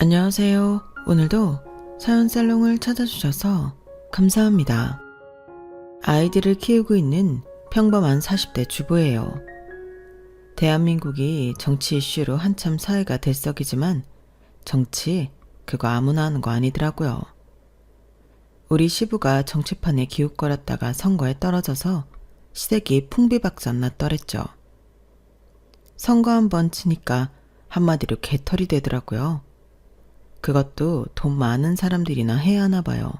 안녕하세요. 오늘도 사연살롱을 찾아주셔서 감사합니다. 아이들을 키우고 있는 평범한 40대 주부예요. 대한민국이 정치 이슈로 한참 사회가 들썩이지만 정치 그거 아무나 하는 거 아니더라고요. 우리 시부가 정치판에 기웃거렸다가 선거에 떨어져서 시댁이 풍비박산 났더랬죠. 선거 한번 치니까 한마디로 개털이 되더라고요. 그것도 돈 많은 사람들이나 해야 하나 봐요.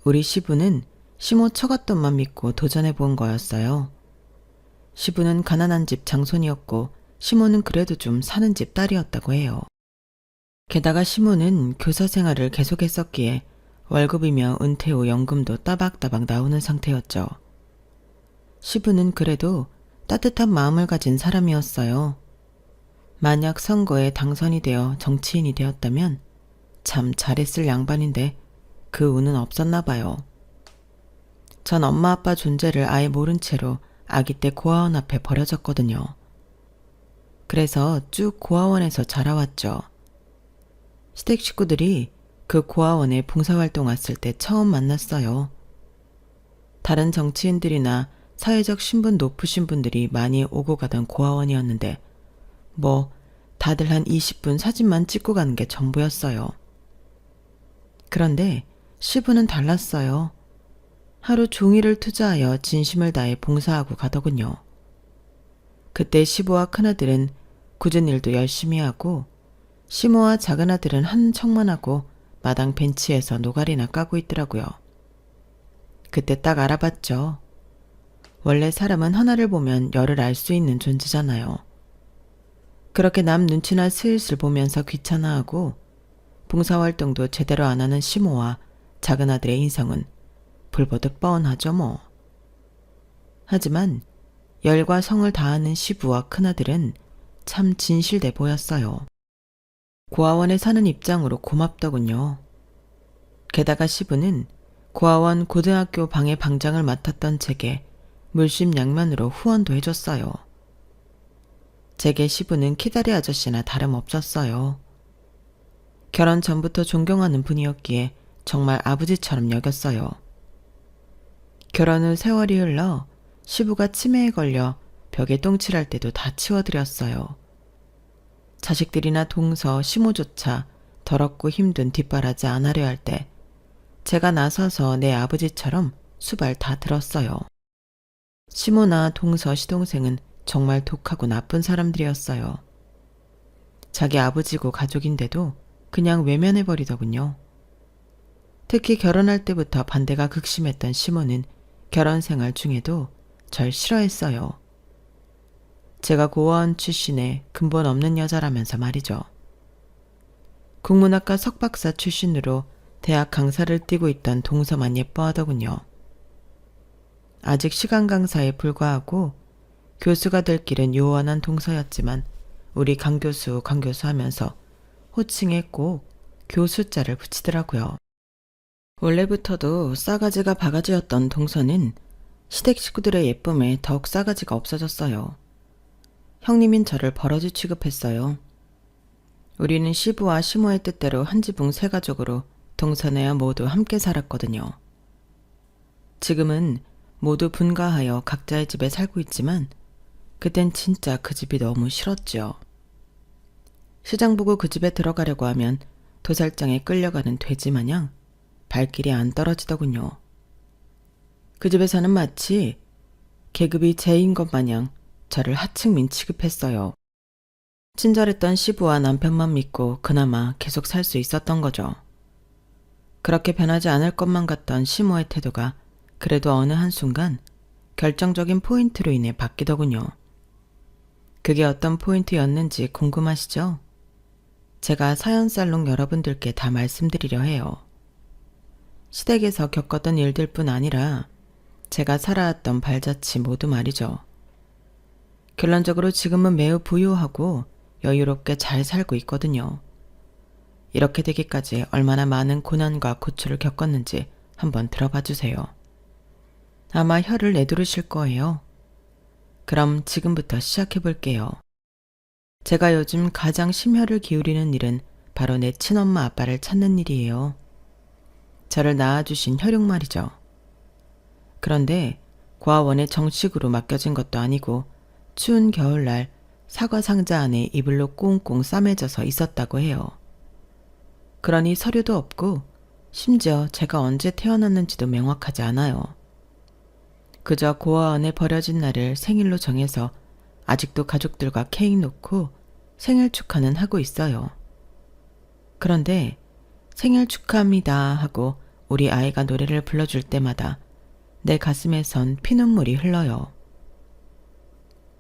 우리 시부는 시모 처갓돈만 믿고 도전해본 거였어요. 시부는 가난한 집 장손이었고 시모는 그래도 좀 사는 집 딸이었다고 해요. 게다가 시모는 교사 생활을 계속했었기에 월급이며 은퇴 후 연금도 따박따박 나오는 상태였죠. 시부는 그래도 따뜻한 마음을 가진 사람이었어요. 만약 선거에 당선이 되어 정치인이 되었다면 참 잘했을 양반인데 그 운은 없었나 봐요. 전 엄마 아빠 존재를 아예 모른 채로 아기 때 고아원 앞에 버려졌거든요. 그래서 쭉 고아원에서 자라왔죠. 시댁 식구들이 그 고아원에 봉사활동 왔을 때 처음 만났어요. 다른 정치인들이나 사회적 신분 높으신 분들이 많이 오고 가던 고아원이었는데 다들 한 20분 사진만 찍고 가는 게 전부였어요. 그런데 시부는 달랐어요. 하루 종일을 투자하여 진심을 다해 봉사하고 가더군요. 그때 시부와 큰아들은 굳은 일도 열심히 하고 시모와 작은아들은 한 척만 하고 마당 벤치에서 노가리나 까고 있더라고요. 그때 딱 알아봤죠. 원래 사람은 하나를 보면 열을 알 수 있는 존재잖아요. 그렇게 남 눈치나 슬슬 보면서 귀찮아하고 봉사활동도 제대로 안 하는 시모와 작은아들의 인성은 불보듯 뻔하죠 뭐. 하지만 열과 성을 다하는 시부와 큰아들은 참 진실돼 보였어요. 고아원에 사는 입장으로 고맙더군요. 게다가 시부는 고아원 고등학교 방의 방장을 맡았던 제게 물심양면으로 후원도 해줬어요. 제게 시부는 키다리 아저씨나 다름없었어요. 결혼 전부터 존경하는 분이었기에 정말 아버지처럼 여겼어요. 결혼 후 세월이 흘러 시부가 치매에 걸려 벽에 똥칠할 때도 다 치워드렸어요. 자식들이나 동서, 시모조차 더럽고 힘든 뒷바라지 안 하려 할 때 제가 나서서 내 아버지처럼 수발 다 들었어요. 시모나 동서, 시동생은 정말 독하고 나쁜 사람들이었어요. 자기 아버지고 가족인데도 그냥 외면해버리더군요. 특히 결혼할 때부터 반대가 극심했던 시모는 결혼 생활 중에도 절 싫어했어요. 제가 고아원 출신의 근본 없는 여자라면서 말이죠. 국문학과 석박사 출신으로 대학 강사를 띄고 있던 동서만 예뻐하더군요. 아직 시간 강사에 불과하고 교수가 될 길은 요원한 동서였지만 우리 강교수 하면서 호칭에 꼭 교수자를 붙이더라고요. 원래부터도 싸가지가 바가지였던 동서는 시댁 식구들의 예쁨에 더욱 싸가지가 없어졌어요. 형님인 저를 버러지 취급했어요. 우리는 시부와 시모의 뜻대로 한 지붕 세 가족으로 동서네와 모두 함께 살았거든요. 지금은 모두 분가하여 각자의 집에 살고 있지만 그땐 진짜 그 집이 너무 싫었죠. 시장 보고 그 집에 들어가려고 하면 도살장에 끌려가는 돼지 마냥 발길이 안 떨어지더군요. 그 집에서는 마치 계급이 제인 것 마냥 저를 하층민 취급했어요. 친절했던 시부와 남편만 믿고 그나마 계속 살 수 있었던 거죠. 그렇게 변하지 않을 것만 같던 시모의 태도가 그래도 어느 한순간 결정적인 포인트로 인해 바뀌더군요. 그게 어떤 포인트였는지 궁금하시죠? 제가 사연살롱 여러분들께 다 말씀드리려 해요. 시댁에서 겪었던 일들 뿐 아니라 제가 살아왔던 발자취 모두 말이죠. 결론적으로 지금은 매우 부유하고 여유롭게 잘 살고 있거든요. 이렇게 되기까지 얼마나 많은 고난과 고초를 겪었는지 한번 들어봐 주세요. 아마 혀를 내두르실 거예요. 그럼 지금부터 시작해 볼게요. 제가 요즘 가장 심혈을 기울이는 일은 바로 내 친엄마 아빠를 찾는 일이에요. 저를 낳아주신 혈육 말이죠. 그런데 고아원에 정식으로 맡겨진 것도 아니고 추운 겨울날 사과 상자 안에 이불로 꽁꽁 싸매져서 있었다고 해요. 그러니 서류도 없고 심지어 제가 언제 태어났는지도 명확하지 않아요. 그저 고아원에 버려진 날을 생일로 정해서 아직도 가족들과 케이크 놓고 생일 축하는 하고 있어요. 그런데 생일 축하합니다 하고 우리 아이가 노래를 불러줄 때마다 내 가슴에선 피눈물이 흘러요.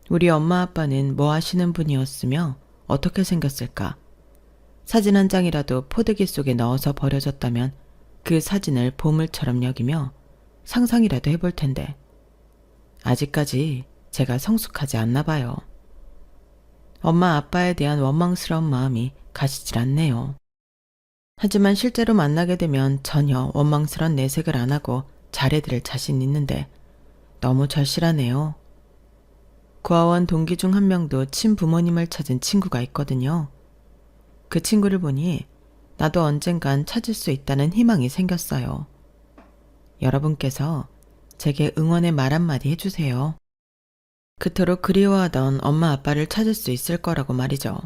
우리 엄마 아빠는 뭐 하시는 분이었으며 어떻게 생겼을까? 사진 한 장이라도 포대기 속에 넣어서 버려졌다면 그 사진을 보물처럼 여기며 상상이라도 해볼 텐데 아직까지 제가 성숙하지 않나 봐요. 엄마 아빠에 대한 원망스러운 마음이 가시질 않네요. 하지만 실제로 만나게 되면 전혀 원망스러운 내색을 안 하고 잘해드릴 자신 있는데 너무 절실하네요. 고아원 동기 중 한 명도 친부모님을 찾은 친구가 있거든요. 그 친구를 보니 나도 언젠간 찾을 수 있다는 희망이 생겼어요. 여러분께서 제게 응원의 말 한마디 해주세요. 그토록 그리워하던 엄마 아빠를 찾을 수 있을 거라고 말이죠.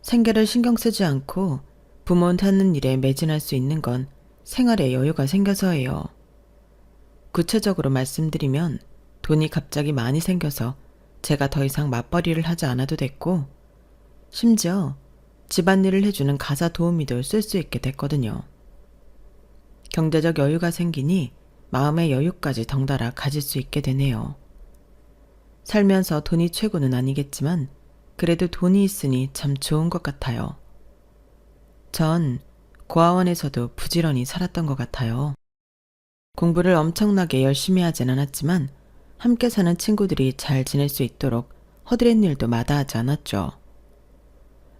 생계를 신경 쓰지 않고 부모 찾는 일에 매진할 수 있는 건 생활에 여유가 생겨서예요. 구체적으로 말씀드리면 돈이 갑자기 많이 생겨서 제가 더 이상 맞벌이를 하지 않아도 됐고 심지어 집안일을 해주는 가사 도우미도 쓸 수 있게 됐거든요. 경제적 여유가 생기니 마음의 여유까지 덩달아 가질 수 있게 되네요. 살면서 돈이 최고는 아니겠지만 그래도 돈이 있으니 참 좋은 것 같아요. 전 고아원에서도 부지런히 살았던 것 같아요. 공부를 엄청나게 열심히 하진 않았지만 함께 사는 친구들이 잘 지낼 수 있도록 허드렛 일도 마다하지 않았죠.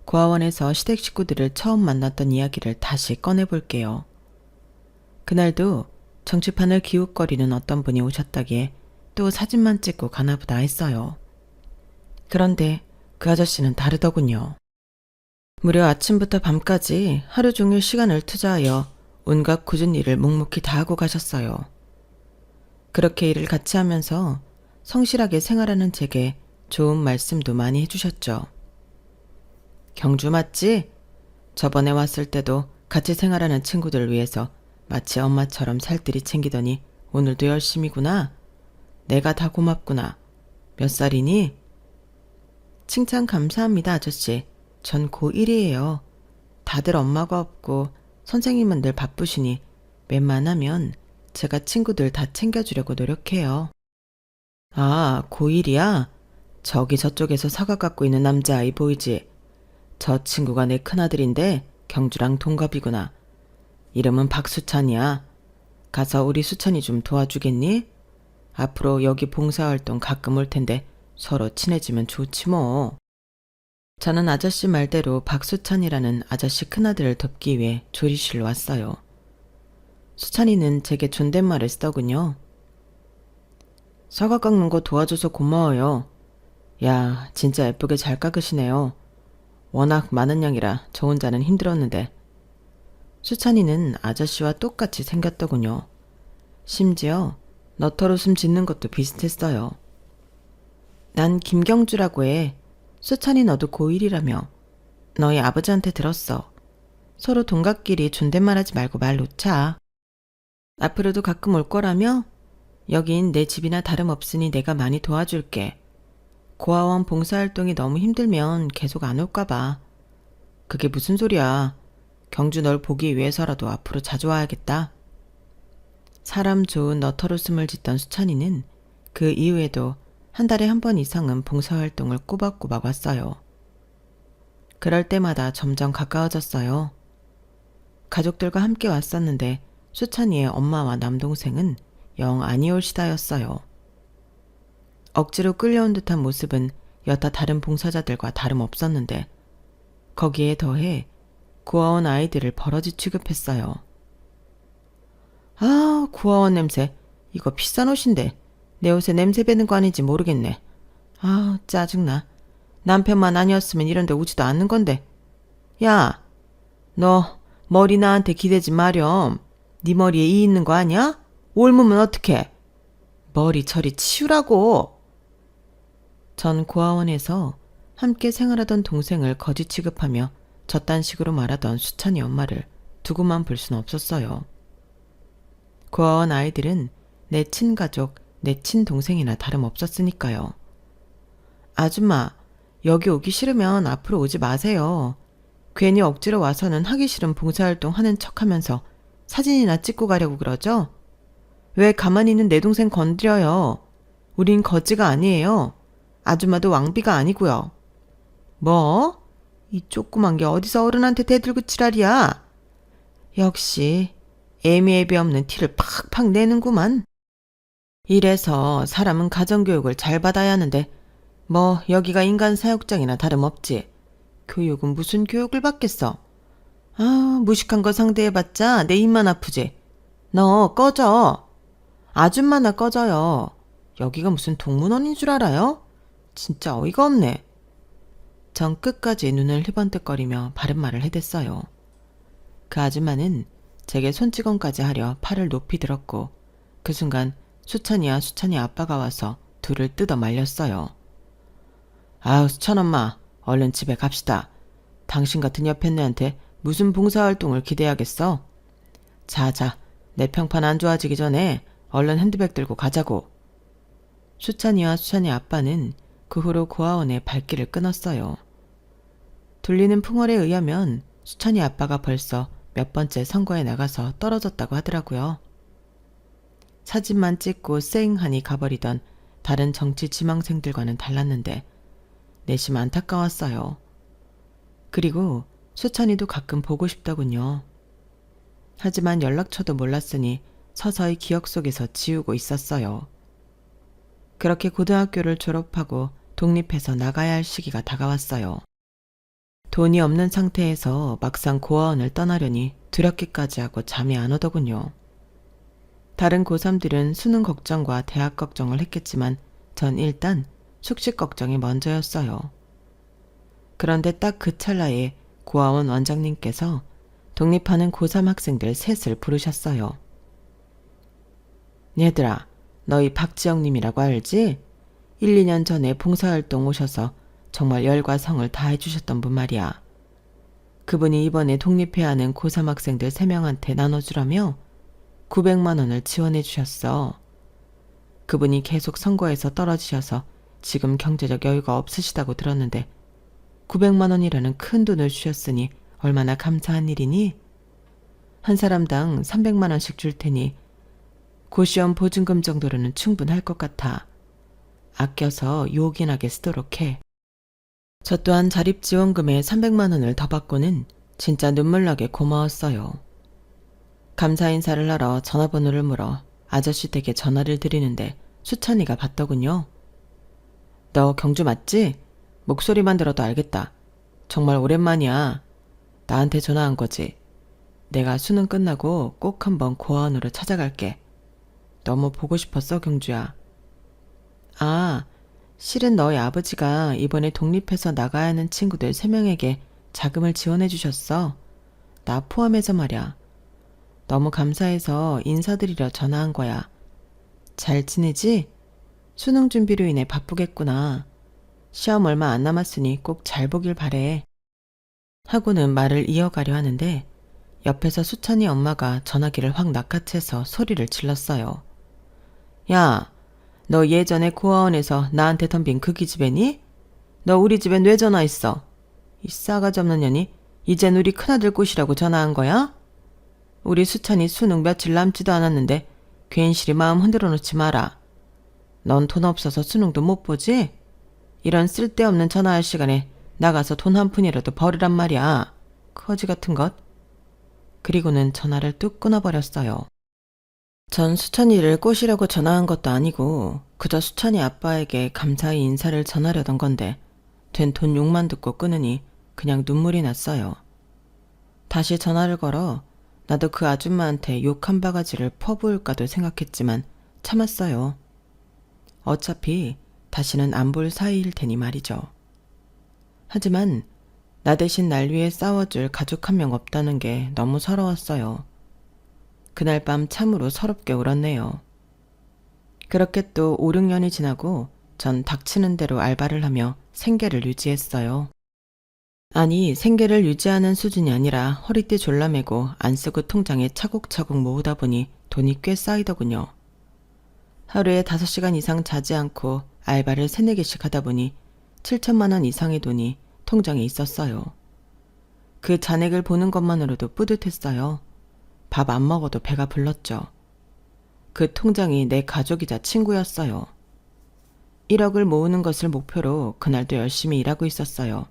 고아원에서 시댁 식구들을 처음 만났던 이야기를 다시 꺼내볼게요. 그날도 정치판을 기웃거리는 어떤 분이 오셨다기에 또 사진만 찍고 가나보다 했어요. 그런데 그 아저씨는 다르더군요. 무려 아침부터 밤까지 하루 종일 시간을 투자하여 온갖 굳은 일을 묵묵히 다 하고 가셨어요. 그렇게 일을 같이 하면서 성실하게 생활하는 제게 좋은 말씀도 많이 해주셨죠. 경주 맞지? 저번에 왔을 때도 같이 생활하는 친구들을 위해서 마치 엄마처럼 살뜰히 챙기더니 오늘도 열심히구나. 내가 다 고맙구나. 몇 살이니? 칭찬 감사합니다, 아저씨. 전 고1이에요. 다들 엄마가 없고 선생님은 늘 바쁘시니 웬만하면 제가 친구들 다 챙겨주려고 노력해요. 아, 고1이야? 저기 저쪽에서 사과 갖고 있는 남자아이 보이지? 저 친구가 내 큰아들인데 경주랑 동갑이구나. 이름은 박수찬이야. 가서 우리 수찬이 좀 도와주겠니? 앞으로 여기 봉사활동 가끔 올 텐데 서로 친해지면 좋지 뭐. 저는 아저씨 말대로 박수찬이라는 아저씨 큰아들을 돕기 위해 조리실로 왔어요. 수찬이는 제게 존댓말을 쓰더군요. 사과 깎는 거 도와줘서 고마워요. 야, 진짜 예쁘게 잘 깎으시네요. 워낙 많은 양이라 저 혼자는 힘들었는데. 수찬이는 아저씨와 똑같이 생겼더군요. 심지어 너털웃음 짓는 것도 비슷했어요. 난 김경주라고 해. 수찬이 너도 고1이라며. 너희 아버지한테 들었어. 서로 동갑끼리 존댓말하지 말고 말 놓자. 앞으로도 가끔 올 거라며? 여긴 내 집이나 다름없으니 내가 많이 도와줄게. 고아원 봉사활동이 너무 힘들면 계속 안 올까 봐. 그게 무슨 소리야. 경주 널 보기 위해서라도 앞으로 자주 와야겠다. 사람 좋은 너털웃음을 짓던 수찬이는 그 이후에도 한 달에 한 번 이상은 봉사활동을 꼬박꼬박 왔어요. 그럴 때마다 점점 가까워졌어요. 가족들과 함께 왔었는데 수찬이의 엄마와 남동생은 영 아니올시다였어요. 억지로 끌려온 듯한 모습은 여타 다른 봉사자들과 다름없었는데 거기에 더해 고아원 아이들을 버러지 취급했어요. 아, 고아원 냄새. 이거 비싼 옷인데 내 옷에 냄새 배는 거 아닌지 모르겠네. 아, 짜증나. 남편만 아니었으면 이런 데 오지도 않는 건데. 야, 너 머리 나한테 기대지 마렴. 네 머리에 이 있는 거 아니야? 옮으면 어떡해? 머리 저리 치우라고. 전 고아원에서 함께 생활하던 동생을 거지 취급하며 저딴 식으로 말하던 수찬이 엄마를 두고만 볼 수는 없었어요. 고아원 아이들은 내 친가족, 내 친동생이나 다름없었으니까요. 아줌마, 여기 오기 싫으면 앞으로 오지 마세요. 괜히 억지로 와서는 하기 싫은 봉사활동 하는 척하면서 사진이나 찍고 가려고 그러죠? 왜 가만히 있는 내 동생 건드려요? 우린 거지가 아니에요. 아줌마도 왕비가 아니고요. 뭐? 이 조그만 게 어디서 어른한테 대들고 지랄이야? 역시 애미애비 없는 티를 팍팍 내는구만. 이래서 사람은 가정교육을 잘 받아야 하는데 뭐 여기가 인간 사육장이나 다름없지. 교육은 무슨 교육을 받겠어. 아, 무식한 거 상대해봤자 내 입만 아프지. 너 꺼져. 아줌마나 꺼져요. 여기가 무슨 동문원인 줄 알아요? 진짜 어이가 없네. 전 끝까지 눈을 희번뜩거리며 바른 말을 해댔어요. 그 아줌마는 제게 손찌검까지 하려 팔을 높이 들었고 그 순간 수찬이와 수찬이 아빠가 와서 둘을 뜯어 말렸어요. 아우, 수찬 엄마, 얼른 집에 갑시다. 당신 같은 옆했네한테 무슨 봉사활동을 기대하겠어? 자자, 내 평판 안 좋아지기 전에 얼른 핸드백 들고 가자고. 수찬이와 수찬이 아빠는 그 후로 고아원에 발길을 끊었어요. 돌리는 풍월에 의하면 수찬이 아빠가 벌써 몇 번째 선거에 나가서 떨어졌다고 하더라고요. 사진만 찍고 쌩하니 가버리던 다른 정치 지망생들과는 달랐는데 내심 안타까웠어요. 그리고 수찬이도 가끔 보고 싶더군요. 하지만 연락처도 몰랐으니 서서히 기억 속에서 지우고 있었어요. 그렇게 고등학교를 졸업하고 독립해서 나가야 할 시기가 다가왔어요. 돈이 없는 상태에서 막상 고아원을 떠나려니 두렵기까지 하고 잠이 안 오더군요. 다른 고3들은 수능 걱정과 대학 걱정을 했겠지만 전 일단 숙식 걱정이 먼저였어요. 그런데 딱 그 찰나에 고아원 원장님께서 독립하는 고3 학생들 셋을 부르셨어요. 얘들아, 너희 박지영님이라고 알지? 1, 2년 전에 봉사활동 오셔서 정말 열과 성을 다해주셨던 분 말이야. 그분이 이번에 독립해야 하는 고3 학생들 3명한테 나눠주라며 900만 원을 지원해 주셨어. 그분이 계속 선거에서 떨어지셔서 지금 경제적 여유가 없으시다고 들었는데 900만 원이라는 큰 돈을 주셨으니 얼마나 감사한 일이니? 한 사람당 300만 원씩 줄 테니 고시원 보증금 정도로는 충분할 것 같아. 아껴서 요긴하게 쓰도록 해. 저 또한 자립지원금에 300만 원을 더 받고는 진짜 눈물나게 고마웠어요. 감사 인사를 하러 전화번호를 물어 아저씨 댁에 전화를 드리는데 수찬이가 받더군요. 너 경주 맞지? 목소리만 들어도 알겠다. 정말 오랜만이야. 나한테 전화한 거지. 내가 수능 끝나고 꼭 한번 고아원으로 찾아갈게. 너무 보고 싶었어, 경주야. 아, 실은 너희 아버지가 이번에 독립해서 나가야 하는 친구들 3명에게 자금을 지원해 주셨어. 나 포함해서 말이야. 너무 감사해서 인사드리려 전화한 거야. 잘 지내지? 수능 준비로 인해 바쁘겠구나. 시험 얼마 안 남았으니 꼭 잘 보길 바래. 하고는 말을 이어가려 하는데 옆에서 수찬이 엄마가 전화기를 확 낚아채서 소리를 질렀어요. 야, 너 예전에 고아원에서 나한테 덤빈 그 기집애니? 너 우리 집에 왜 전화했어? 이 싸가지 없는 년이 이젠 우리 큰아들 꼬시라고 전화한 거야? 우리 수찬이 수능 며칠 남지도 않았는데 괜시리 마음 흔들어 놓지 마라. 넌 돈 없어서 수능도 못 보지? 이런 쓸데없는 전화할 시간에 나가서 돈 한 푼이라도 벌으란 말이야. 거지 같은 것. 그리고는 전화를 뚝 끊어버렸어요. 전 수찬이를 꼬시라고 전화한 것도 아니고 그저 수찬이 아빠에게 감사히 인사를 전하려던 건데 된 돈 욕만 듣고 끊으니 그냥 눈물이 났어요. 다시 전화를 걸어 나도 그 아줌마한테 욕 한 바가지를 퍼부을까도 생각했지만 참았어요. 어차피 다시는 안 볼 사이일 테니 말이죠. 하지만 나 대신 날 위해 싸워줄 가족 한 명 없다는 게 너무 서러웠어요. 그날 밤 참으로 서럽게 울었네요. 그렇게 또 5, 6년이 지나고 전 닥치는 대로 알바를 하며 생계를 유지했어요. 아니, 생계를 유지하는 수준이 아니라 허리띠 졸라매고 안 쓰고 통장에 차곡차곡 모으다 보니 돈이 꽤 쌓이더군요. 하루에 5시간 이상 자지 않고 알바를 3, 4개씩 하다 보니 7천만 원 이상의 돈이 통장에 있었어요. 그 잔액을 보는 것만으로도 뿌듯했어요. 밥 안 먹어도 배가 불렀죠. 그 통장이 내 가족이자 친구였어요. 1억을 모으는 것을 목표로 그날도 열심히 일하고 있었어요.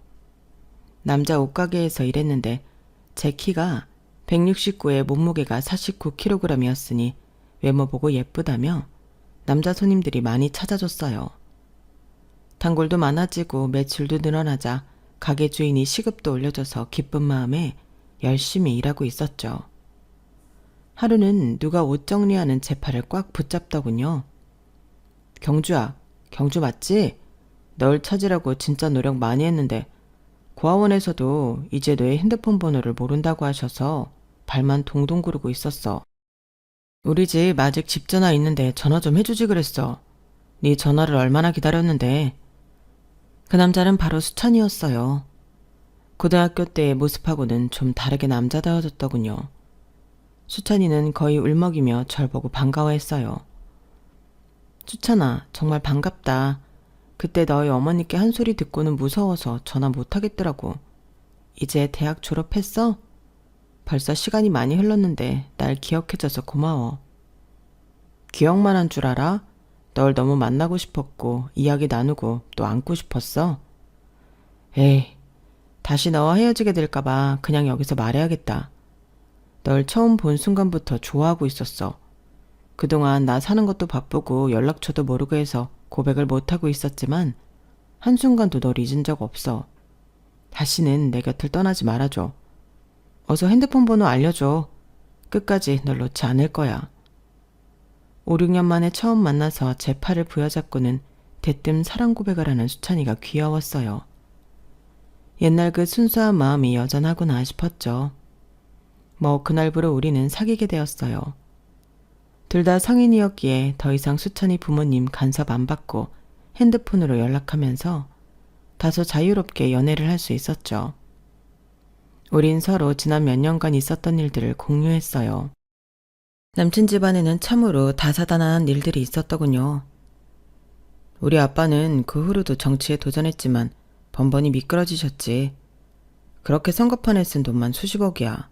남자 옷가게에서 일했는데 제 키가 169에 몸무게가 49kg이었으니 외모 보고 예쁘다며 남자 손님들이 많이 찾아줬어요. 단골도 많아지고 매출도 늘어나자 가게 주인이 시급도 올려줘서 기쁜 마음에 열심히 일하고 있었죠. 하루는 누가 옷 정리하는 제 팔을 꽉 붙잡더군요. 경주야, 경주 맞지? 널 찾으라고 진짜 노력 많이 했는데 고아원에서도 이제 너의 핸드폰 번호를 모른다고 하셔서 발만 동동 구르고 있었어. 우리 집 아직 집 전화 있는데 전화 좀 해주지 그랬어. 네 전화를 얼마나 기다렸는데. 그 남자는 바로 수찬이었어요. 고등학교 때의 모습하고는 좀 다르게 남자다워졌더군요. 수찬이는 거의 울먹이며 절 보고 반가워했어요. 수찬아, 정말 반갑다. 그때 너희 어머니께 한 소리 듣고는 무서워서 전화 못하겠더라고. 이제 대학 졸업했어? 벌써 시간이 많이 흘렀는데 날 기억해줘서 고마워. 기억만 한 줄 알아? 널 너무 만나고 싶었고 이야기 나누고 또 안고 싶었어. 에이, 다시 너와 헤어지게 될까봐 그냥 여기서 말해야겠다. 널 처음 본 순간부터 좋아하고 있었어. 그동안 나 사는 것도 바쁘고 연락처도 모르고 해서 고백을 못하고 있었지만 한순간도 널 잊은 적 없어. 다시는 내 곁을 떠나지 말아줘. 어서 핸드폰 번호 알려줘. 끝까지 널 놓지 않을 거야. 5, 6년 만에 처음 만나서 제 팔을 부여잡고는 대뜸 사랑 고백을 하는 수찬이가 귀여웠어요. 옛날 그 순수한 마음이 여전하구나 싶었죠. 뭐 그날부로 우리는 사귀게 되었어요. 둘 다 성인이었기에 더 이상 수찬이 부모님 간섭 안 받고 핸드폰으로 연락하면서 다소 자유롭게 연애를 할 수 있었죠. 우린 서로 지난 몇 년간 있었던 일들을 공유했어요. 남친 집안에는 참으로 다사다난한 일들이 있었더군요. 우리 아빠는 그 후로도 정치에 도전했지만 번번이 미끄러지셨지. 그렇게 선거판에 쓴 돈만 수십억이야.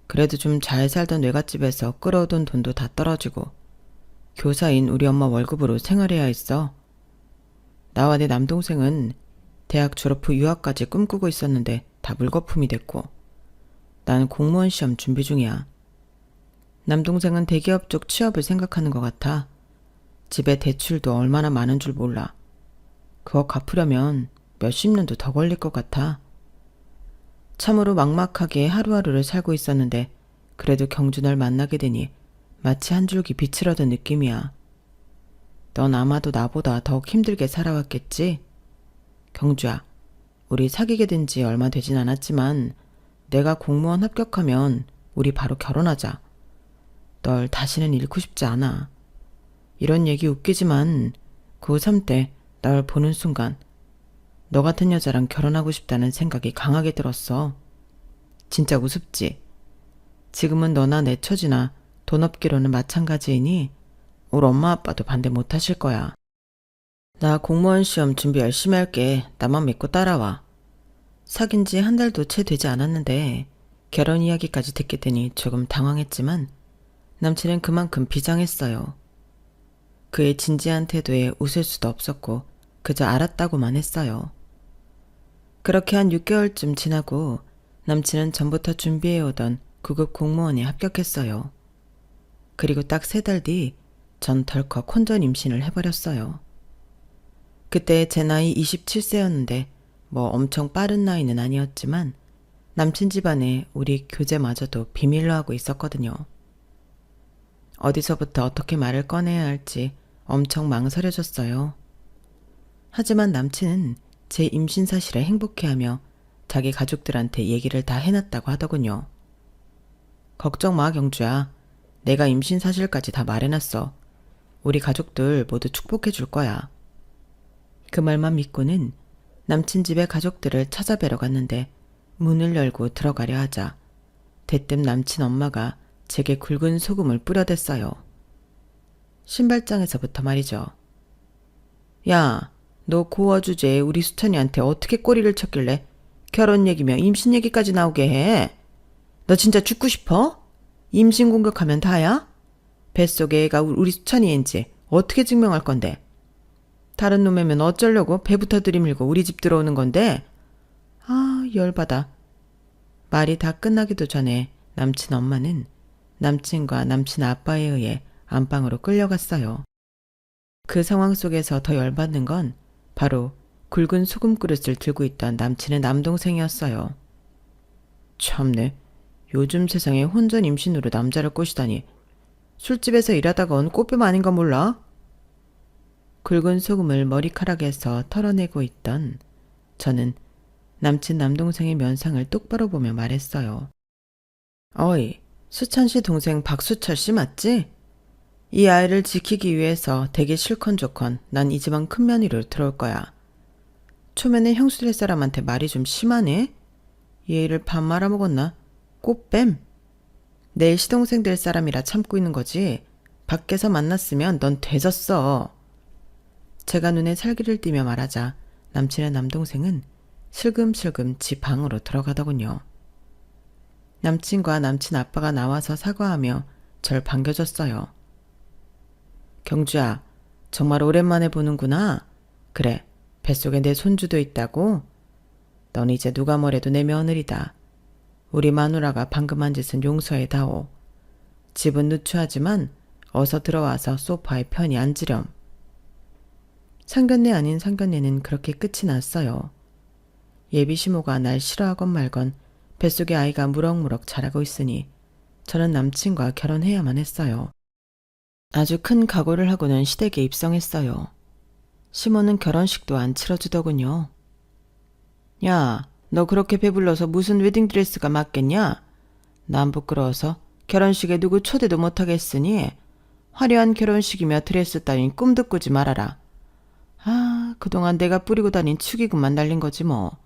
그래도 좀 잘 살던 외갓집에서 끌어오던 돈도 다 떨어지고 교사인 우리 엄마 월급으로 생활해야 했어. 나와 내 남동생은 대학 졸업 후 유학까지 꿈꾸고 있었는데 다 물거품이 됐고 난 공무원 시험 준비 중이야. 남동생은 대기업 쪽 취업을 생각하는 것 같아. 집에 대출도 얼마나 많은 줄 몰라. 그거 갚으려면 몇십 년도 더 걸릴 것 같아. 참으로 막막하게 하루하루를 살고 있었는데 그래도 경주 널 만나게 되니 마치 한 줄기 빛을 얻은 느낌이야. 넌 아마도 나보다 더욱 힘들게 살아왔겠지? 경주야, 우리 사귀게 된 지 얼마 되진 않았지만 내가 공무원 합격하면 우리 바로 결혼하자. 널 다시는 잃고 싶지 않아. 이런 얘기 웃기지만 고3 때 널 보는 순간 너 같은 여자랑 결혼하고 싶다는 생각이 강하게 들었어. 진짜 우습지? 지금은 너나 내 처지나 돈 없기로는 마찬가지이니 우리 엄마 아빠도 반대 못 하실 거야. 나 공무원 시험 준비 열심히 할게. 나만 믿고 따라와. 사귄 지 한 달도 채 되지 않았는데 결혼 이야기까지 듣게 되니 조금 당황했지만 남친은 그만큼 비장했어요. 그의 진지한 태도에 웃을 수도 없었고 그저 알았다고만 했어요. 그렇게 한 6개월쯤 지나고 남친은 전부터 준비해오던 9급 공무원에 합격했어요. 그리고 딱 3달 뒤 전 덜컥 혼전 임신을 해버렸어요. 그때 제 나이 27세였는데 뭐 엄청 빠른 나이는 아니었지만 남친 집안에 우리 교제마저도 비밀로 하고 있었거든요. 어디서부터 어떻게 말을 꺼내야 할지 엄청 망설여졌어요. 하지만 남친은 제 임신 사실에 행복해하며 자기 가족들한테 얘기를 다 해놨다고 하더군요. 걱정 마, 경주야. 내가 임신 사실까지 다 말해놨어. 우리 가족들 모두 축복해 줄 거야. 그 말만 믿고는 남친 집의 가족들을 찾아뵈러 갔는데 문을 열고 들어가려 하자 대뜸 남친 엄마가 제게 굵은 소금을 뿌려댔어요. 신발장에서부터 말이죠. 야, 너 고아 주제에 우리 수찬이한테 어떻게 꼬리를 쳤길래 결혼 얘기며 임신 얘기까지 나오게 해? 너 진짜 죽고 싶어? 임신 공격하면 다야? 뱃속에 애가 우리 수찬이 앤지 어떻게 증명할 건데? 다른 놈이면 어쩌려고 배부터 들이밀고 우리 집 들어오는 건데? 아, 열받아. 말이 다 끝나기도 전에 남친 엄마는 남친과 남친 아빠에 의해 안방으로 끌려갔어요. 그 상황 속에서 더 열받는 건 바로 굵은 소금 그릇을 들고 있던 남친의 남동생이었어요. 참네. 요즘 세상에 혼전 임신으로 남자를 꼬시다니. 술집에서 일하다가 온 꽃뱀 아닌가 몰라? 굵은 소금을 머리카락에서 털어내고 있던 저는 남친 남동생의 면상을 똑바로 보며 말했어요. 어이, 수찬 씨 동생 박수철 씨 맞지? 이 아이를 지키기 위해서 되게 실컷좋건 난 이 집안 큰 며느리로 들어올 거야. 초면에 형수될 사람한테 말이 좀 심하네? 얘를 밥 말아먹었나? 꽃뱀? 내일 시동생 될 사람이라 참고 있는 거지. 밖에서 만났으면 넌 되졌어. 제가 눈에 살기를 띠며 말하자 남친의 남동생은 슬금슬금 집 방으로 들어가더군요. 남친과 남친 아빠가 나와서 사과하며 절 반겨줬어요. 경주야, 정말 오랜만에 보는구나. 그래, 뱃속에 내 손주도 있다고? 넌 이제 누가 뭐래도 내 며느리다. 우리 마누라가 방금 한 짓은 용서해다오. 집은 누추하지만 어서 들어와서 소파에 편히 앉으렴. 상견례 아닌 상견례는 그렇게 끝이 났어요. 예비 시모가 날 싫어하건 말건 뱃속에 아이가 무럭무럭 자라고 있으니 저는 남친과 결혼해야만 했어요. 아주 큰 각오를 하고는 시댁에 입성했어요. 시모는 결혼식도 안 치러주더군요. 야, 너 그렇게 배불러서 무슨 웨딩드레스가 맞겠냐? 난 부끄러워서 결혼식에 누구 초대도 못하겠으니 화려한 결혼식이며 드레스 따윈 꿈도 꾸지 말아라. 아, 그동안 내가 뿌리고 다닌 축의금만 날린 거지 뭐.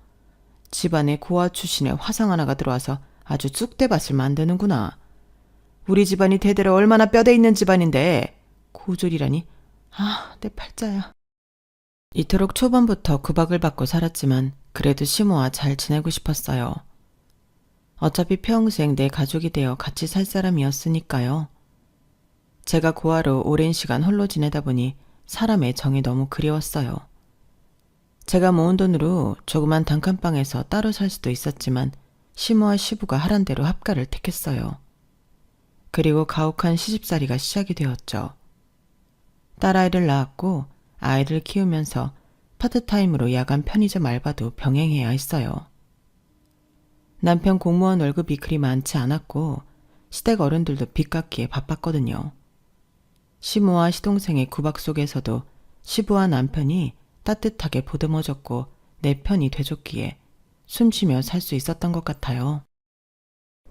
집안에 고아 출신의 화상 하나가 들어와서 아주 쑥대밭을 만드는구나. 우리 집안이 대대로 얼마나 뼈대 있는 집안인데 고졸이라니. 아, 내 팔자야. 이토록 초반부터 구박을 받고 살았지만 그래도 시모와 잘 지내고 싶었어요. 어차피 평생 내 가족이 되어 같이 살 사람이었으니까요. 제가 고아로 오랜 시간 홀로 지내다 보니 사람의 정이 너무 그리웠어요. 제가 모은 돈으로 조그만 단칸방에서 따로 살 수도 있었지만 시모와 시부가 하란 대로 합가를 택했어요. 그리고 가혹한 시집살이가 시작이 되었죠. 딸아이를 낳았고 아이를 키우면서 파트타임으로 야간 편의점 알바도 병행해야 했어요. 남편 공무원 월급이 그리 많지 않았고 시댁 어른들도 빚 갚기에 바빴거든요. 시모와 시동생의 구박 속에서도 시부와 남편이 따뜻하게 보듬어줬고 내 편이 돼줬기에 숨쉬며 살 수 있었던 것 같아요.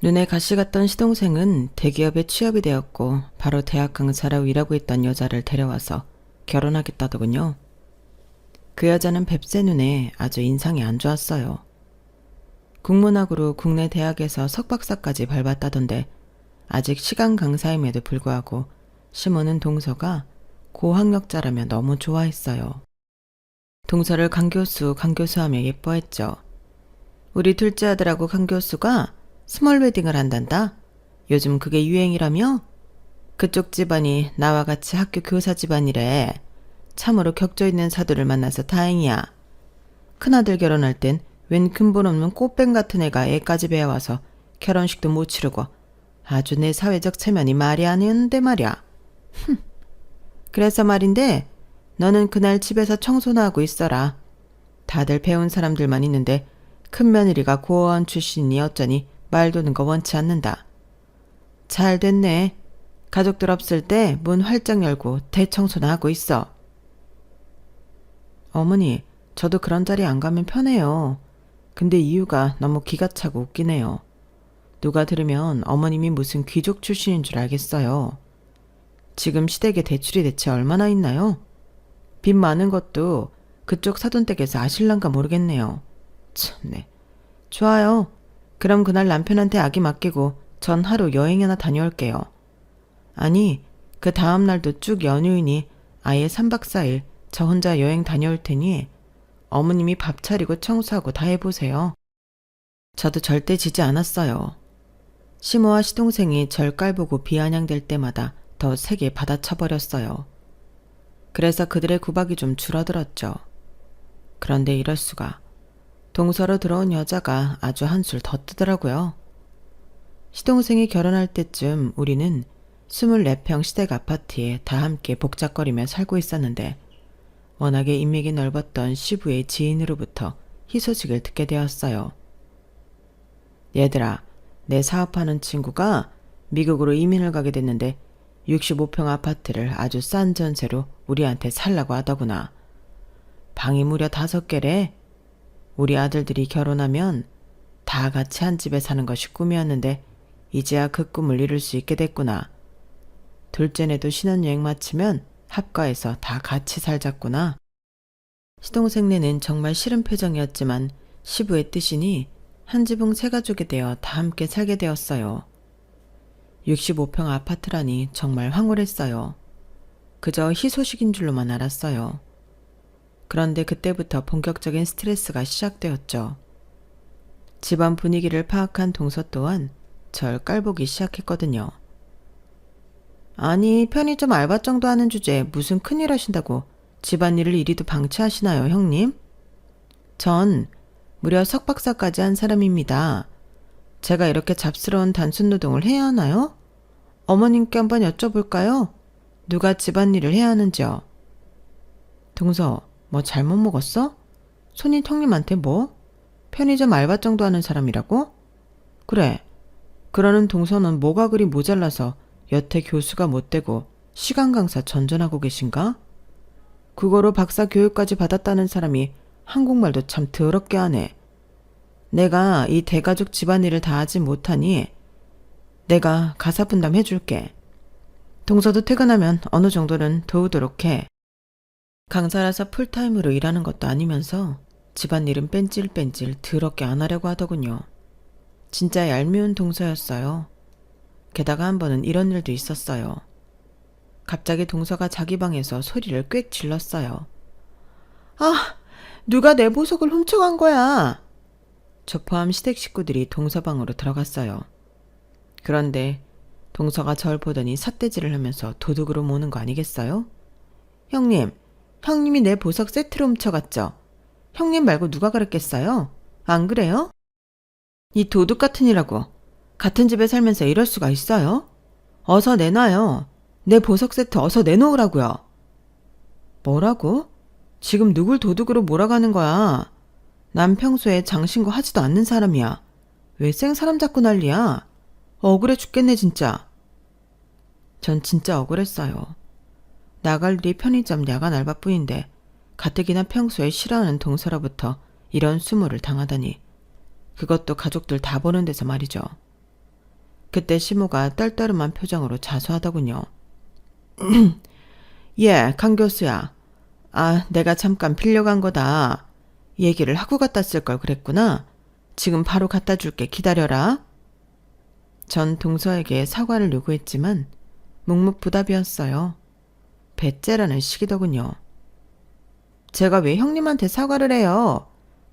눈에 가시 갔던 시동생은 대기업에 취업이 되었고 바로 대학 강사로 일하고 있던 여자를 데려와서 결혼하겠다더군요. 그 여자는 뱁새 눈에 아주 인상이 안 좋았어요. 국문학으로 국내 대학에서 석박사까지 밟았다던데 아직 시간 강사임에도 불구하고 시모는 동서가 고학력자라며 너무 좋아했어요. 동서를 강교수 하며 예뻐했죠. 우리 둘째 아들하고 강교수가 스몰 웨딩을 한단다. 요즘 그게 유행이라며? 그쪽 집안이 나와 같이 학교 교사 집안이래. 참으로 격조 있는 사도를 만나서 다행이야. 큰아들 결혼할 땐 웬 근본 없는 꽃뱀 같은 애가 애까지 배워와서 결혼식도 못 치르고 아주 내 사회적 체면이 말이 아니었는데 말이야. 그래서 말인데 너는 그날 집에서 청소나 하고 있어라. 다들 배운 사람들만 있는데 큰 며느리가 고아원 출신이니 어쩌니 말 도는 거 원치 않는다. 잘 됐네. 가족들 없을 때 문 활짝 열고 대청소나 하고 있어. 어머니, 저도 그런 자리 안 가면 편해요. 근데 이유가 너무 기가 차고 웃기네요. 누가 들으면 어머님이 무슨 귀족 출신인 줄 알겠어요. 지금 시댁에 대출이 대체 얼마나 있나요? 빚 많은 것도 그쪽 사돈댁에서 아실란가 모르겠네요. 참네. 좋아요. 그럼 그날 남편한테 아기 맡기고 전 하루 여행이나 다녀올게요. 아니, 그 다음날도 쭉 연휴이니 아예 3박 4일 저 혼자 여행 다녀올 테니 어머님이 밥 차리고 청소하고 다 해보세요. 저도 절대 지지 않았어요. 시모와 시동생이 절 깔보고 비아냥될 때마다 더 세게 받아쳐버렸어요. 그래서 그들의 구박이 좀 줄어들었죠. 그런데 이럴 수가. 동서로 들어온 여자가 아주 한술 더 뜨더라고요. 시동생이 결혼할 때쯤 우리는 24평 시댁 아파트에 다 함께 복작거리며 살고 있었는데 워낙에 인맥이 넓었던 시부의 지인으로부터 희소식을 듣게 되었어요. 얘들아, 내 사업하는 친구가 미국으로 이민을 가게 됐는데 65평 아파트를 아주 싼 전세로 우리한테 살라고 하더구나. 방이 무려 5개래. 우리 아들들이 결혼하면 다 같이 한 집에 사는 것이 꿈이었는데 이제야 그 꿈을 이룰 수 있게 됐구나. 둘째네도 신혼여행 마치면 합가해서 다 같이 살자꾸나. 시동생네는 정말 싫은 표정이었지만 시부의 뜻이니 한 지붕 세 가족이 되어 다 함께 살게 되었어요. 65평 아파트라니 정말 황홀했어요. 그저 희소식인 줄로만 알았어요. 그런데 그때부터 본격적인 스트레스가 시작되었죠. 집안 분위기를 파악한 동서 또한 절 깔보기 시작했거든요. 아니, 편의점 알바 정도 하는 주제에 무슨 큰일 하신다고 집안일을 이리도 방치하시나요, 형님? 전 무려 석박사까지 한 사람입니다. 제가 이렇게 잡스러운 단순 노동을 해야 하나요? 어머님께 한번 여쭤볼까요? 누가 집안일을 해야 하는지요? 동서, 뭐 잘못 먹었어? 손님 형님한테 뭐? 편의점 알바 정도 하는 사람이라고? 그래. 그러는 동서는 뭐가 그리 모자라서 여태 교수가 못 되고 시간 강사 전전하고 계신가? 그거로 박사 교육까지 받았다는 사람이 한국말도 참 더럽게 하네. 내가 이 대가족 집안일을 다 하지 못하니 내가 가사 분담 해줄게. 동서도 퇴근하면 어느 정도는 도우도록 해. 강사라서 풀타임으로 일하는 것도 아니면서 집안일은 뺀질뺀질 더럽게 안 하려고 하더군요. 진짜 얄미운 동서였어요. 게다가 한 번은 이런 일도 있었어요. 갑자기 동서가 자기 방에서 소리를 꽥 질렀어요. 아! 누가 내 보석을 훔쳐간 거야! 저 포함 시댁 식구들이 동서 방으로 들어갔어요. 그런데 동서가 절 보더니 삿대질을 하면서 도둑으로 모는 거 아니겠어요? 형님, 형님이 내 보석 세트를 훔쳐갔죠? 형님 말고 누가 그랬겠어요? 안 그래요? 이 도둑 같으니라고 같은 집에 살면서 이럴 수가 있어요? 어서 내놔요. 내 보석 세트 어서 내놓으라고요. 뭐라고? 지금 누굴 도둑으로 몰아가는 거야? 난 평소에 장신구 하지도 않는 사람이야. 왜 생사람 잡고 난리야? 억울해 죽겠네 진짜. 전 진짜 억울했어요. 나갈 일이 편의점 야간 알바뿐인데 가뜩이나 평소에 싫어하는 동서로부터 이런 수모를 당하다니. 그것도 가족들 다 보는 데서 말이죠. 그때 시모가 떨떠름한 표정으로 자수하더군요. 예, 강 교수야. 아, 내가 잠깐 빌려간 거다. 얘기를 하고 갖다 쓸 걸 그랬구나. 지금 바로 갖다 줄게. 기다려라. 전 동서에게 사과를 요구했지만 묵묵부답이었어요. 배째라는 식이더군요. 제가 왜 형님한테 사과를 해요?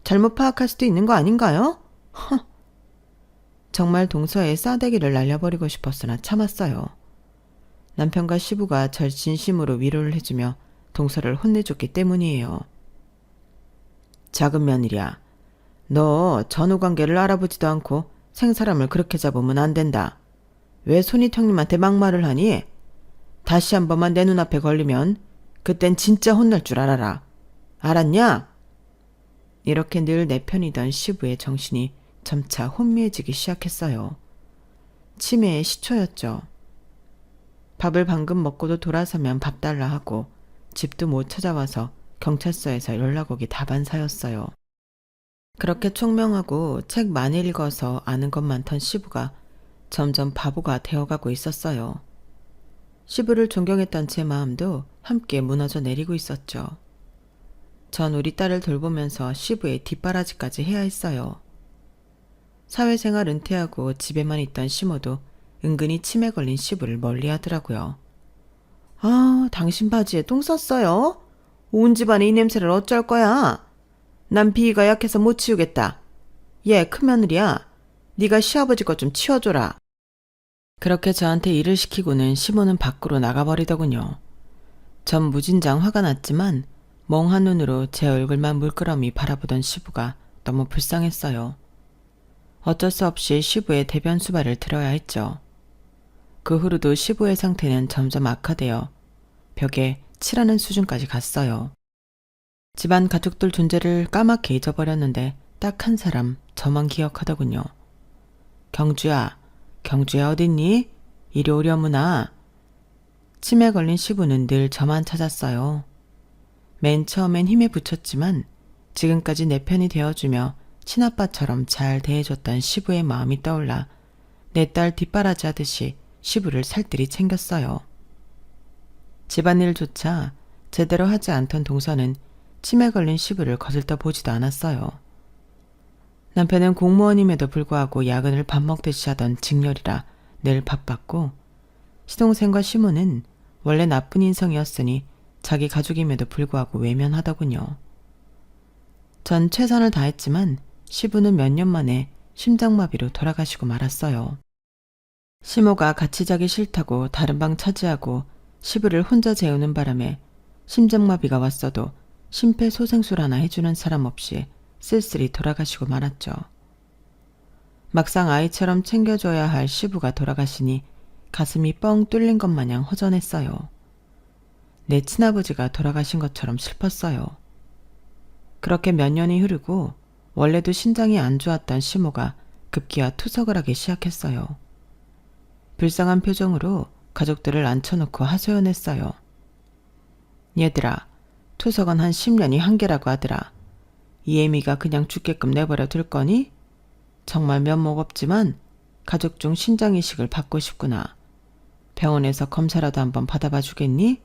잘못 파악할 수도 있는 거 아닌가요? 허. 정말 동서의 싸대기를 날려버리고 싶었으나 참았어요. 남편과 시부가 절 진심으로 위로를 해주며 동서를 혼내줬기 때문이에요. 작은 며느리야. 너 전후관계를 알아보지도 않고 생사람을 그렇게 잡으면 안 된다. 왜 손윗 형님한테 막말을 하니? 다시 한 번만 내 눈앞에 걸리면 그땐 진짜 혼날 줄 알아라. 알았냐? 이렇게 늘 내 편이던 시부의 정신이 점차 혼미해지기 시작했어요. 치매의 시초였죠. 밥을 방금 먹고도 돌아서면 밥 달라 하고 집도 못 찾아와서 경찰서에서 연락 오기 다반사였어요. 그렇게 총명하고 책 많이 읽어서 아는 것 많던 시부가 점점 바보가 되어가고 있었어요. 시부를 존경했던 제 마음도 함께 무너져 내리고 있었죠. 전 우리 딸을 돌보면서 시부의 뒷바라지까지 해야 했어요. 사회생활 은퇴하고 집에만 있던 시모도 은근히 치매 걸린 시부를 멀리 하더라고요. 아, 당신 바지에 똥 쌌어요? 온 집안에 이 냄새를 어쩔 거야? 난 비위가 약해서 못 치우겠다. 얘 큰며느리야. 네가 시아버지 것 좀 치워줘라. 그렇게 저한테 일을 시키고는 시모는 밖으로 나가버리더군요. 전 무진장 화가 났지만 멍한 눈으로 제 얼굴만 물끄러미 바라보던 시부가 너무 불쌍했어요. 어쩔 수 없이 시부의 대변 수발을 들어야 했죠. 그 후로도 시부의 상태는 점점 악화되어 벽에 칠하는 수준까지 갔어요. 집안 가족들 존재를 까맣게 잊어버렸는데 딱 한 사람 저만 기억하더군요. 경주야, 경주야 어딨니? 이리 오려무나. 치매 걸린 시부는 늘 저만 찾았어요. 맨 처음엔 힘에 부쳤지만 지금까지 내 편이 되어주며 친아빠처럼 잘 대해줬던 시부의 마음이 떠올라 내 딸 뒷바라지 하듯이 시부를 살뜰히 챙겼어요. 집안일조차 제대로 하지 않던 동서는 치매 걸린 시부를 거슬떠 보지도 않았어요. 남편은 공무원임에도 불구하고 야근을 밥 먹듯이 하던 직렬이라 늘 바빴고 시동생과 시모는 원래 나쁜 인성이었으니 자기 가족임에도 불구하고 외면하더군요. 전 최선을 다했지만 시부는 몇 년 만에 심장마비로 돌아가시고 말았어요. 시모가 같이 자기 싫다고 다른 방 차지하고 시부를 혼자 재우는 바람에 심장마비가 왔어도 심폐소생술 하나 해주는 사람 없이 쓸쓸히 돌아가시고 말았죠. 막상 아이처럼 챙겨줘야 할 시부가 돌아가시니 가슴이 뻥 뚫린 것 마냥 허전했어요. 내 친아버지가 돌아가신 것처럼 슬펐어요. 그렇게 몇 년이 흐르고 원래도 신장이 안 좋았던 시모가 급기야 투석을 하기 시작했어요. 불쌍한 표정으로 가족들을 앉혀놓고 하소연했어요. 얘들아, 투석은 한 10년이 한계라고 하더라. 이애미가 그냥 죽게끔 내버려 둘 거니? 정말 면목 없지만 가족 중 신장이식을 받고 싶구나. 병원에서 검사라도 한번 받아봐 주겠니?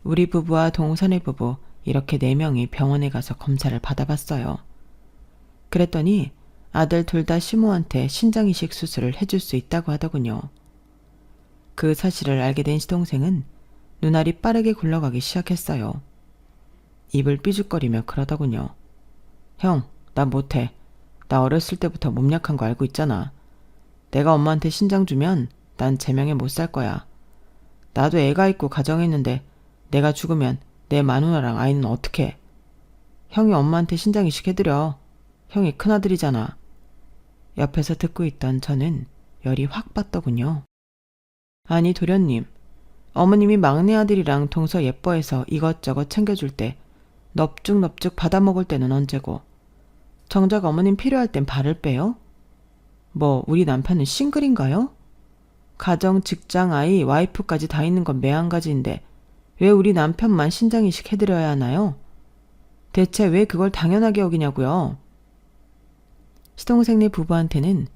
우리 부부와 동선의 부부 이렇게 4명이 병원에 가서 검사를 받아봤어요. 그랬더니 아들 둘 다 시모한테 신장이식 수술을 해줄 수 있다고 하더군요. 그 사실을 알게 된 시동생은 눈알이 빠르게 굴러가기 시작했어요. 입을 삐죽거리며 그러더군요. 형, 나 못해. 나 어렸을 때부터 몸 약한 거 알고 있잖아. 내가 엄마한테 신장 주면 난 제명에 못 살 거야. 나도 애가 있고 가정했는데 내가 죽으면 내 마누라랑 아이는 어떡해. 형이 엄마한테 신장 이식 해드려. 형이 큰아들이잖아. 옆에서 듣고 있던 저는 열이 확 받더군요. 아니 도련님, 어머님이 막내 아들이랑 동서 예뻐해서 이것저것 챙겨줄 때 넙죽넙죽 받아먹을 때는 언제고 정작 어머님 필요할 땐 발을 빼요? 뭐 우리 남편은 싱글인가요? 가정, 직장, 아이, 와이프까지 다 있는 건 매한가지인데 왜 우리 남편만 신장이식 해드려야 하나요? 대체 왜 그걸 당연하게 여기냐고요? 시동생네 부부한테는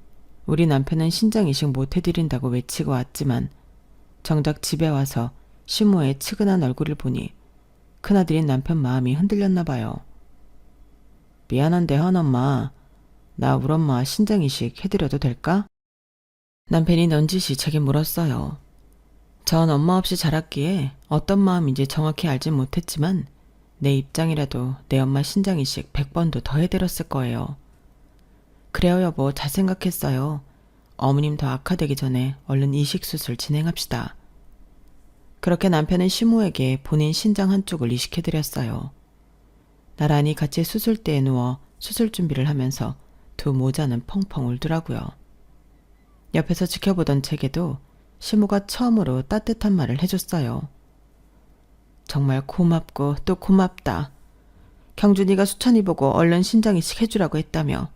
우리 남편은 신장이식 못 해드린다고 외치고 왔지만 정작 집에 와서 시모의 측은한 얼굴을 보니 큰아들인 남편 마음이 흔들렸나 봐요. 미안한데 헌엄마, 나 우리 엄마 신장이식 해드려도 될까? 남편이 넌지시 제게 물었어요. 전 엄마 없이 자랐기에 어떤 마음인지 정확히 알진 못했지만 내 입장이라도 내 엄마 신장이식 100번도 더 해드렸을 거예요. 그래요 여보, 잘 생각했어요. 어머님 더 악화되기 전에 얼른 이식수술 진행합시다. 그렇게 남편은 시모에게 본인 신장 한쪽을 이식해드렸어요. 나란히 같이 수술대에 누워 수술 준비를 하면서 두 모자는 펑펑 울더라고요. 옆에서 지켜보던 제게도 시모가 처음으로 따뜻한 말을 해줬어요. 정말 고맙고 또 고맙다. 경준이가 수천이 보고 얼른 신장 이식 해주라고 했다며.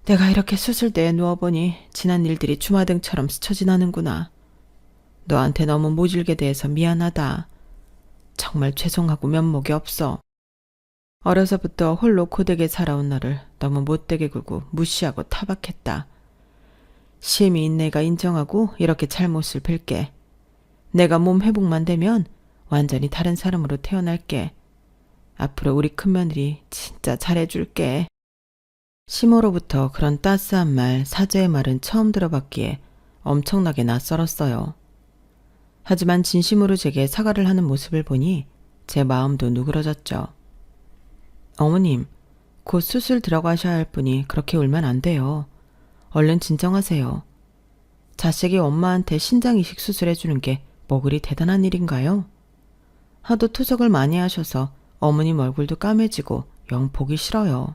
내가 이렇게 수술대에 누워보니 지난 일들이 주마등처럼 스쳐 지나는구나. 너한테 너무 모질게 대해서 미안하다. 정말 죄송하고 면목이 없어. 어려서부터 홀로 고되게 살아온 너를 너무 못되게 굴고 무시하고 타박했다. 시엠이 내가 인정하고 이렇게 잘못을 빌게. 내가 몸 회복만 되면 완전히 다른 사람으로 태어날게. 앞으로 우리 큰며느리 진짜 잘해줄게. 시모로부터 그런 따스한 말, 사죄의 말은 처음 들어봤기에 엄청나게 낯설었어요. 하지만 진심으로 제게 사과를 하는 모습을 보니 제 마음도 누그러졌죠. 어머님, 곧 수술 들어가셔야 할 분이 그렇게 울면 안 돼요. 얼른 진정하세요. 자식이 엄마한테 신장 이식 수술해주는 게 뭐 그리 대단한 일인가요? 하도 투석을 많이 하셔서 어머님 얼굴도 까매지고 영 보기 싫어요.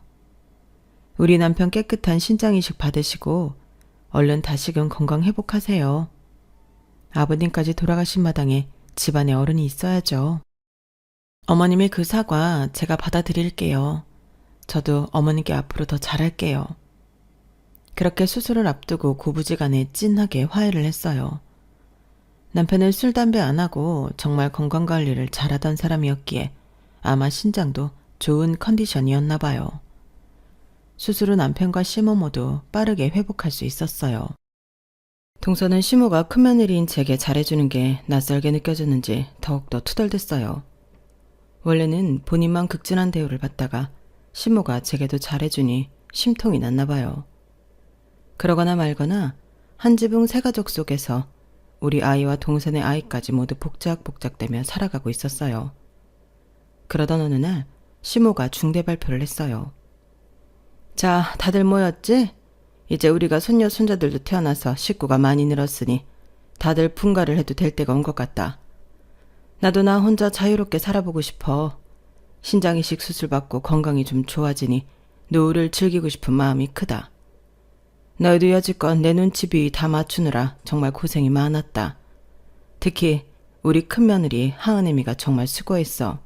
우리 남편 깨끗한 신장 이식 받으시고 얼른 다시금 건강 회복하세요. 아버님까지 돌아가신 마당에 집안에 어른이 있어야죠. 어머님의 그 사과 제가 받아드릴게요. 저도 어머님께 앞으로 더 잘할게요. 그렇게 수술을 앞두고 고부지간에 찐하게 화해를 했어요. 남편은 술, 담배 안 하고 정말 건강관리를 잘하던 사람이었기에 아마 신장도 좋은 컨디션이었나 봐요. 수술 후 남편과 시모 모두 빠르게 회복할 수 있었어요. 동서는 시모가 큰며느리인 제게 잘해주는 게 낯설게 느껴졌는지 더욱더 투덜댔어요. 원래는 본인만 극진한 대우를 받다가 시모가 제게도 잘해주니 심통이 났나 봐요. 그러거나 말거나 한 지붕 세 가족 속에서 우리 아이와 동생의 아이까지 모두 복작복작대며 살아가고 있었어요. 그러던 어느 날 시모가 중대 발표를 했어요. 자, 다들 모였지? 이제 우리가 손녀 손자들도 태어나서 식구가 많이 늘었으니 다들 분가를 해도 될 때가 온 것 같다. 나도 나 혼자 자유롭게 살아보고 싶어. 신장 이식 수술 받고 건강이 좀 좋아지니 노후를 즐기고 싶은 마음이 크다. 너희도 여지껏 내 눈치비 다 맞추느라 정말 고생이 많았다. 특히 우리 큰며느리 하은애미가 정말 수고했어.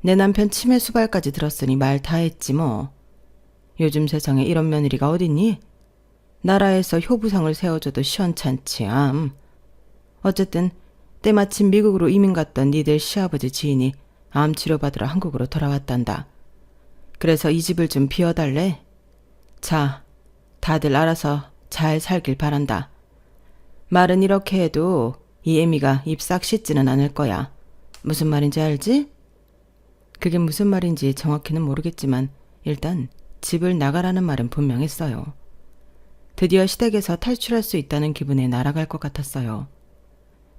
내 남편 치매 수발까지 들었으니 말 다 했지 뭐. 요즘 세상에 이런 며느리가 어딨니? 나라에서 효부상을 세워줘도 시원찮지 암. 어쨌든 때마침 미국으로 이민 갔던 니들 시아버지 지인이 암 치료받으러 한국으로 돌아왔단다. 그래서 이 집을 좀 비워달래? 자, 다들 알아서 잘 살길 바란다. 말은 이렇게 해도 이 애미가 입 싹 씻지는 않을 거야. 무슨 말인지 알지? 그게 무슨 말인지 정확히는 모르겠지만 일단 집을 나가라는 말은 분명했어요. 드디어 시댁에서 탈출할 수 있다는 기분에 날아갈 것 같았어요.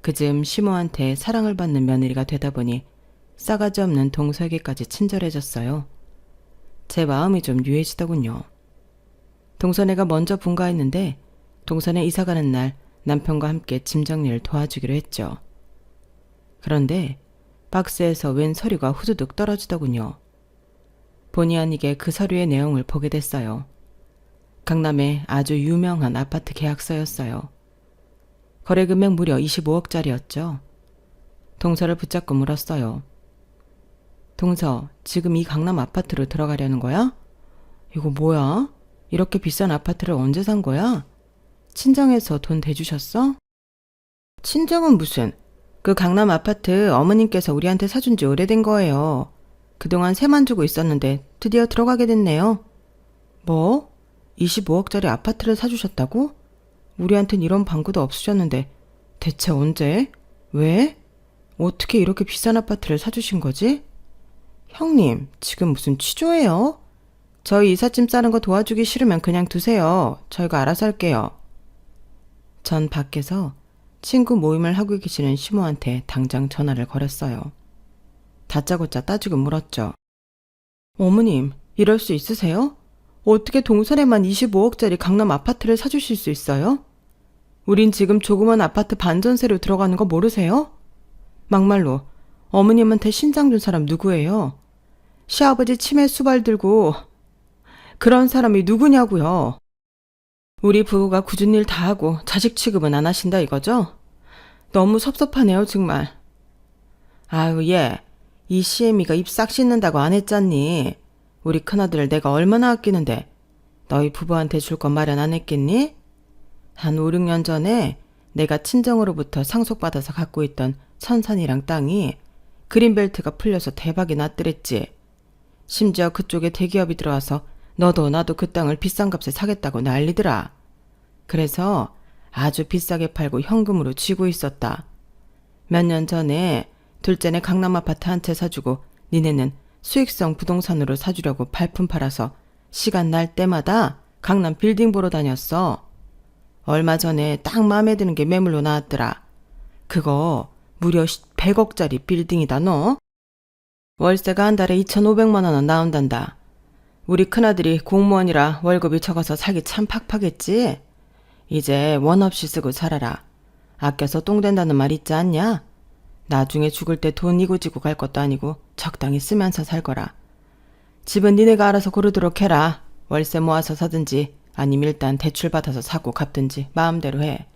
그즈음 시모한테 사랑을 받는 며느리가 되다 보니 싸가지 없는 동서에게까지 친절해졌어요. 제 마음이 좀 유해지더군요. 동서네가 먼저 분가했는데 동서네 이사가는 날 남편과 함께 짐 정리를 도와주기로 했죠. 그런데 박스에서 웬 서류가 후두둑 떨어지더군요. 본의 아니게 그 서류의 내용을 보게 됐어요. 강남의 아주 유명한 아파트 계약서였어요. 거래금액 무려 25억짜리였죠. 동서를 붙잡고 물었어요. 동서, 지금 이 강남 아파트로 들어가려는 거야? 이거 뭐야? 이렇게 비싼 아파트를 언제 산 거야? 친정에서 돈 대주셨어? 친정은 무슨? 그 강남 아파트 어머님께서 우리한테 사준 지 오래된 거예요. 그동안 세만 주고 있었는데 드디어 들어가게 됐네요. 뭐? 25억짜리 아파트를 사주셨다고? 우리한텐 이런 방구도 없으셨는데 대체 언제? 왜? 어떻게 이렇게 비싼 아파트를 사주신 거지? 형님, 지금 무슨 취조예요? 저희 이삿짐 싸는 거 도와주기 싫으면 그냥 두세요. 저희가 알아서 할게요. 전 밖에서 친구 모임을 하고 계시는 시모한테 당장 전화를 걸었어요. 다짜고짜 따지고 물었죠. 어머님, 이럴 수 있으세요? 어떻게 동선에만 25억짜리 강남 아파트를 사주실 수 있어요? 우린 지금 조그만 아파트 반전세로 들어가는 거 모르세요? 막말로 어머님한테 신장 준 사람 누구예요? 시아버지 치매 수발 들고 그런 사람이 누구냐고요? 우리 부부가 굳은 일 다 하고 자식 취급은 안 하신다 이거죠? 너무 섭섭하네요 정말. 아유 얘, 이 시애미가 입 싹 씻는다고 안 했잖니. 우리 큰아들을 내가 얼마나 아끼는데 너희 부부한테 줄 건 마련 안 했겠니? 한 5, 6년 전에 내가 친정으로부터 상속받아서 갖고 있던 천산이랑 땅이 그린벨트가 풀려서 대박이 났더랬지. 심지어 그쪽에 대기업이 들어와서 너도 나도 그 땅을 비싼 값에 사겠다고 난리더라. 그래서 아주 비싸게 팔고 현금으로 쥐고 있었다. 몇 년 전에 둘째네 강남 아파트 한 채 사주고 니네는 수익성 부동산으로 사주려고 발품 팔아서 시간 날 때마다 강남 빌딩 보러 다녔어. 얼마 전에 딱 마음에 드는 게 매물로 나왔더라. 그거 무려 100억짜리 빌딩이다 너. 월세가 한 달에 2,500만 원은 나온단다. 우리 큰아들이 공무원이라 월급이 적어서 살기 참 팍팍했지. 이제 원 없이 쓰고 살아라. 아껴서 똥 된다는 말 있지 않냐? 나중에 죽을 때 돈 이고지고 갈 것도 아니고 적당히 쓰면서 살 거라. 집은 니네가 알아서 고르도록 해라. 월세 모아서 사든지 아니면 일단 대출 받아서 사고 갚든지 마음대로 해.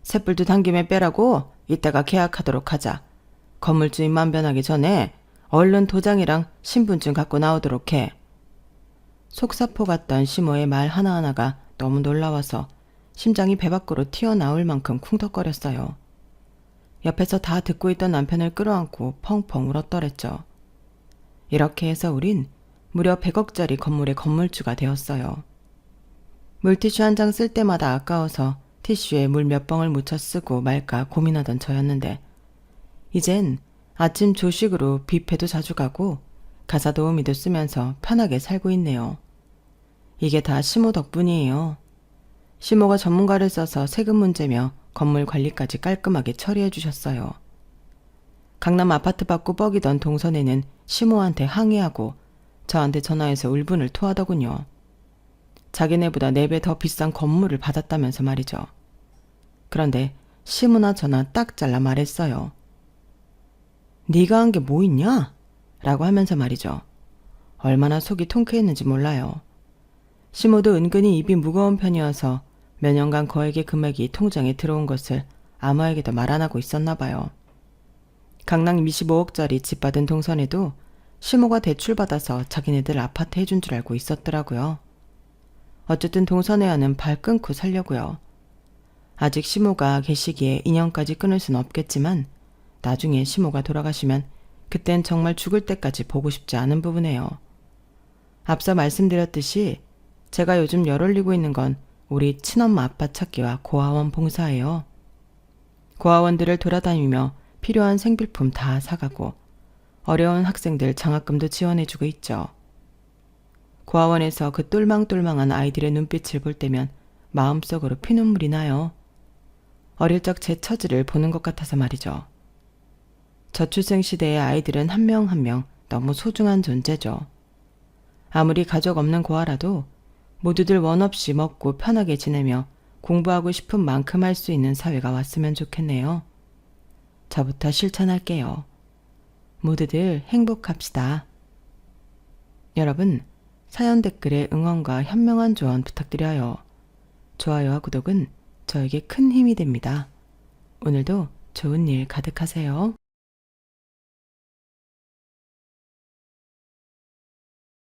쇳불도 당김에 빼라고 이따가 계약하도록 하자. 건물주인만 변하기 전에 얼른 도장이랑 신분증 갖고 나오도록 해. 속사포 같던 시모의 말 하나하나가 너무 놀라워서 심장이 배 밖으로 튀어나올 만큼 쿵덕거렸어요. 옆에서 다 듣고 있던 남편을 끌어안고 펑펑 울었더랬죠. 이렇게 해서 우린 무려 100억짜리 건물의 건물주가 되었어요. 물티슈 한 장 쓸 때마다 아까워서 티슈에 물 몇 방울 묻혀 쓰고 말까 고민하던 저였는데 이젠 아침 조식으로 뷔페도 자주 가고 가사 도우미도 쓰면서 편하게 살고 있네요. 이게 다 시모 덕분이에요. 시모가 전문가를 써서 세금 문제며 건물 관리까지 깔끔하게 처리해 주셨어요. 강남 아파트 받고 뻐기던 동선에는 시모한테 항의하고 저한테 전화해서 울분을 토하더군요. 자기네보다 4배 더 비싼 건물을 받았다면서 말이죠. 그런데 시모나 저나 딱 잘라 말했어요. 네가 한 게 뭐 있냐? 라고 하면서 말이죠. 얼마나 속이 통쾌했는지 몰라요. 시모도 은근히 입이 무거운 편이어서 몇 년간 거액의 금액이 통장에 들어온 것을 아무에게도 말 안 하고 있었나 봐요. 강남 25억짜리 집 받은 동선에도 시모가 대출받아서 자기네들 아파트 해준 줄 알고 있었더라고요. 어쨌든 동선회와는 발 끊고 살려고요. 아직 시모가 계시기에 인연까지 끊을 순 없겠지만 나중에 시모가 돌아가시면 그땐 정말 죽을 때까지 보고 싶지 않은 부분이에요. 앞서 말씀드렸듯이 제가 요즘 열 올리고 있는 건 우리 친엄마 아빠 찾기와 고아원 봉사예요. 고아원들을 돌아다니며 필요한 생필품 다 사가고 어려운 학생들 장학금도 지원해주고 있죠. 고아원에서 그 똘망똘망한 아이들의 눈빛을 볼 때면 마음속으로 피눈물이 나요. 어릴 적 제 처지를 보는 것 같아서 말이죠. 저출생 시대의 아이들은 한 명 한 명 너무 소중한 존재죠. 아무리 가족 없는 고아라도 모두들 원 없이 먹고 편하게 지내며 공부하고 싶은 만큼 할 수 있는 사회가 왔으면 좋겠네요. 저부터 실천할게요. 모두들 행복합시다. 여러분, 사연 댓글에 응원과 현명한 조언 부탁드려요. 좋아요와 구독은 저에게 큰 힘이 됩니다. 오늘도 좋은 일 가득하세요.